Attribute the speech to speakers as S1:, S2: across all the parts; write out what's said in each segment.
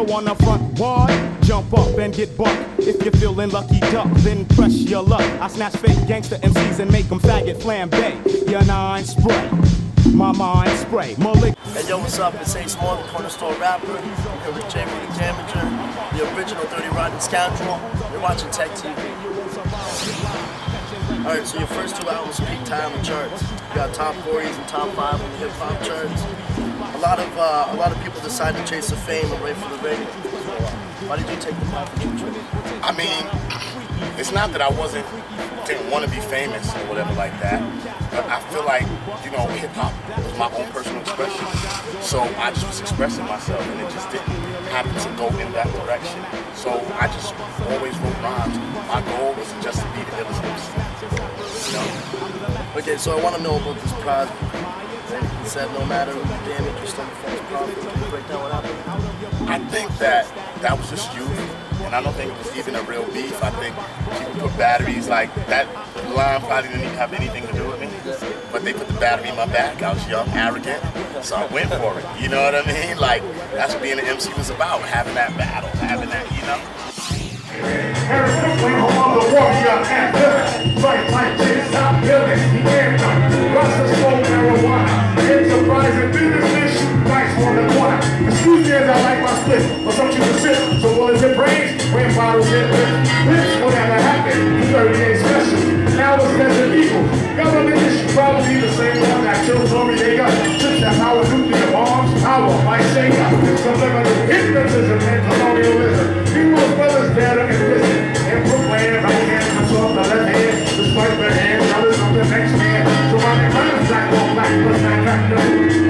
S1: So on the front wall, jump up and get bucked. If you're feeling lucky duck, then press your luck. I snatch fake gangster MCs and make them faggot flambe. Your nine spray, my mind spray. Malik.
S2: Hey yo, what's up? It's T.E.C, the corner store rapper. I'm here with Jeru The Damaga, the original Dirty Rotten Scoundrel. You're watching T.E.C TV. Alright, so your first two albums peaked high on the charts. You got top 40s and top 5 on the hip hop charts. A lot of people decide to chase the fame away from the radio. Why did you take the path of the
S3: I mean, it's not that I didn't want to be famous or whatever like that, but I feel like, you know, hip hop was my own personal expression. So I just was expressing myself, and it just didn't happen to go in that direction. So I just always wrote rhymes. My goal was just to be the illest MC. You know?
S2: Okay, so I want to know about this project. You said no matter the damage or stomach falls profit. Can you break down what happened?
S3: I think that was just youth, and I don't think it was even a real beef. I think people put batteries, like that line probably didn't even have anything to do with me, but they put the battery in my back. I was young, arrogant, so I went for it. You know what I mean? Like, that's what being an MC was about, having that battle, having that, you know?
S4: Excuse me as I like my split, or some you persist. So well as it brains, when bottles get lit. Bitch, whatever happened, 30 days special. Now it's measured equal. Government issue, probably the same one that killed Noriega. Chips that power nuclear bombs, power might shake up. Some level of hypnotism and colonialism. People's brothers dead in prison. In Brooklyn, right hand comes off the left hand. Despite their hand, brothers of the next man. So I'm in black on black, plus not crack no.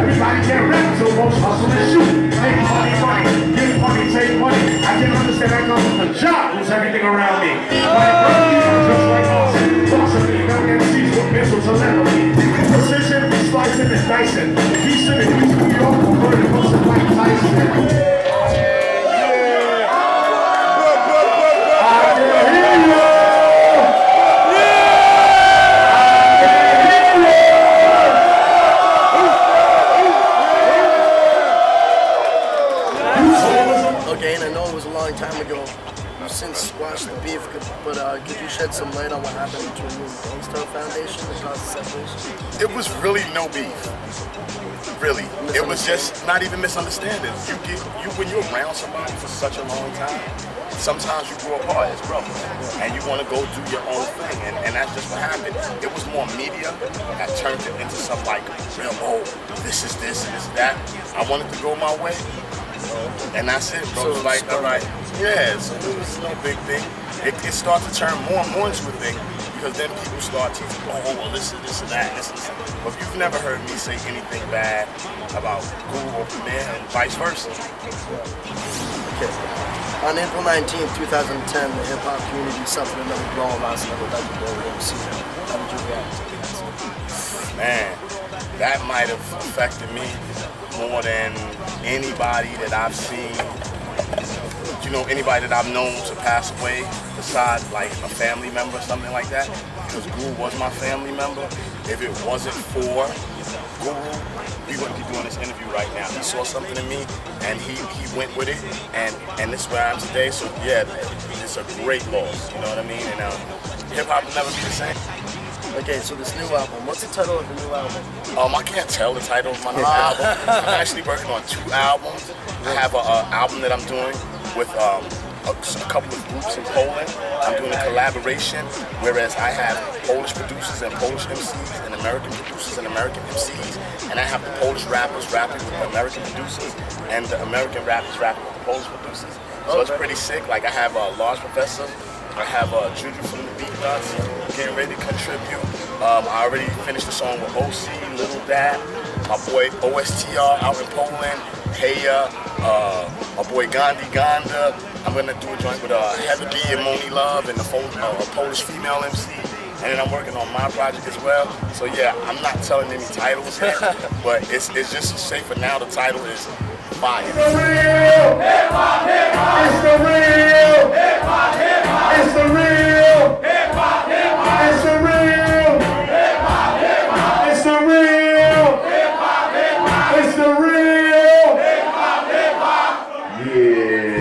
S4: Everybody can't rap, so most hustle and shoot. Make money, give money, take money. I can understand that comes from the job, who's everything around me. My brother, just like Austin, philosophy, young MCs with missiles of memory. Precision, slicing and dicing. Decent and used to be over, murder, most of Mike Tyson.
S2: Okay, and I know it was a long time ago. You've since squashed the beef, but could you shed some light on what happened between you and the Gangster Foundation that caused the separation?
S3: It was really no beef. Really. It was just not even misunderstandings. When you're around somebody for such a long time, sometimes you grow apart as brothers, and you want to go do your own thing, and that's just what happened. It was more media that turned it into some like real, oh, this is this and this is that. I wanted to go my way. And that's it, bro. So like, all right, yeah, so it was no big thing. It started to turn more and more into a thing, because then people start teaching, oh, well, this and that, this and that. But you've never heard me say anything bad about Guru or Premier, and vice versa.
S2: Okay. On April 19th, 2010, the hip-hop community suffered another blow loss of a legendary MC. How did you react to that?
S3: Man, that might have affected me more than anybody that I've seen, you know, anybody that I've known to pass away, besides like a family member or something like that, because Guru was my family member. If it wasn't for Guru, we wouldn't be doing this interview right now. He saw something in me, and he went with it, and this is where I am today. So yeah, it's a great loss, you know what I mean? And hip-hop will never be the same.
S2: Okay, so this new album, what's the title of the new album?
S3: I can't tell the title of my new album. I'm actually working on 2 albums. I have an album that I'm doing with a couple of groups in Poland. I'm doing a collaboration, whereas I have Polish producers and Polish MCs, and American producers and American MCs, and I have the Polish rappers rapping with the American producers, and the American rappers rapping with the Polish producers. So it's pretty sick. Like, I have a Large Professor, I have Juju from the Beat Nuts getting ready to contribute. I already finished the song with OC, Little Dad, my boy OSTR out in Poland, Heya, my boy Gandhi Ganda. I'm gonna do a joint with Heather B and Moni Love and a Polish female MC. And then I'm working on my project as well. So yeah, I'm not telling any titles yet, but it's just to say for now the title is Fire.
S4: It's the real hip-hop, hip-hop. It's the real hip-hop, hip-hop. It's the real hip-hop, hip-hop. It's the real hip-hop, hip-hop. It's the real hip-hop, hip-hop. It's the real hip-hop, hip-hop. Yeah.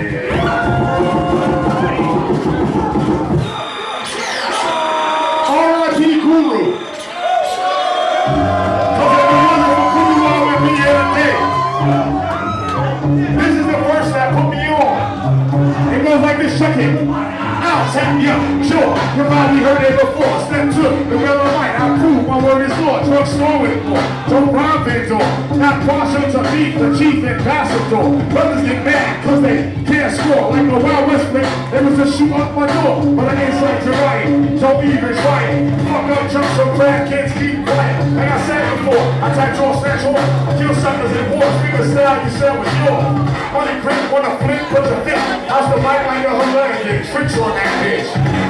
S4: tap, yeah, sure. You probably heard it before. Step 2, the real or right. I prove my word is law. Drugstore with more. Don't rhyme vendor. Not partial to beef, the chief ambassador. Brothers get mad cause they can't score. Like a Wild West flick, they was just shoot up my door. But I ain't like to riot. Don't even try it. Fuck up, jump some crap, kids keep quiet. Like I said before, I type draw, snatch horse. Kill suckers in wars. Figure style you said was yours. Money crank, wanna flip, put the fist. How's the mic like a hilarious? Tricks on that bitch.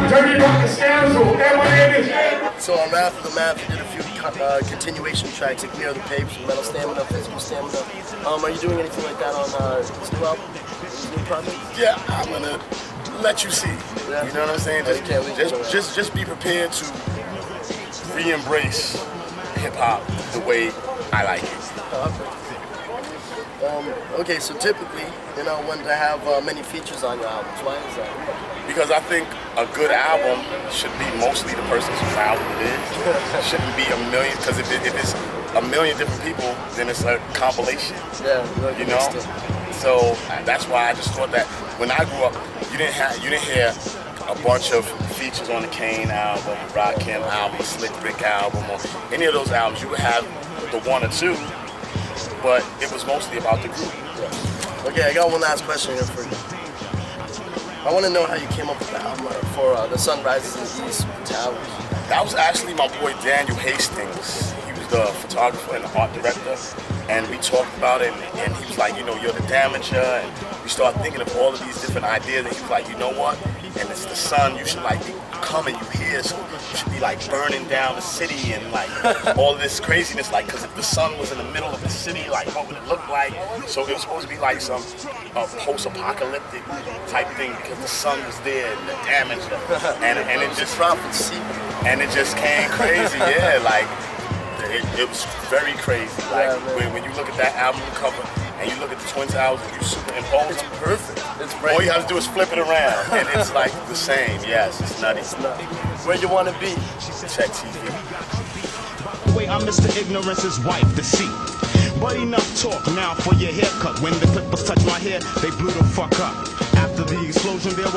S4: Dirty rock the scoundrel. And my name is.
S2: So on Wrath of the Math, you did a few continuation tracks like Near the Papes, Mental Stamina, Physical Stamina. Are you doing anything like that on this new album? This new project?
S3: Yeah, I'm gonna let you see.
S2: Yeah.
S3: You know what I'm saying? Just be prepared to re-embrace hip hop the way I like it.
S2: Okay, so typically, you know, when to have many features on your albums, why is that?
S3: Because I think a good album should be mostly the person's whose album it is. It shouldn't be a million, because if it's a million different people, then it's a compilation.
S2: Yeah,
S3: you know. So that's why I just thought that when I grew up, you didn't hear a bunch of features on the Kane album, Rakim album, Slick Rick album, or any of those albums. You would have the one or two, but it was mostly about the group.
S2: Yeah. Okay, I got one last question here for you. I want to know how you came up with the album for The Sun Rises in the East Towers.
S3: That was actually my boy Daniel Hastings. He was the photographer and the art director, and we talked about it, and he was like, you know, you're the Damager, and we started thinking of all of these different ideas, and he was like, you know what, and it's the sun, you should like be coming, you hear, so you should be like burning down the city and like all this craziness, like, because if the sun was in the middle of the city, like what would it look like? So it was supposed to be like some post-apocalyptic type thing, because the sun was there, and the Damager, and it just and it just came crazy, yeah, like it was very crazy. Like when you look at that album cover and you look at the Twin Towers and you superimpose, it's perfect. It's great. All you have to do is flip it around and it's like the same. Yes, it's nutty. It's nutty.
S2: Where you want to be?
S3: Check TV.
S1: Wait, I'm Mr. Ignorance's wife, deceit. But enough talk now for your haircut. When the clippers touch my hair, they blew the fuck up. After the explosion, there was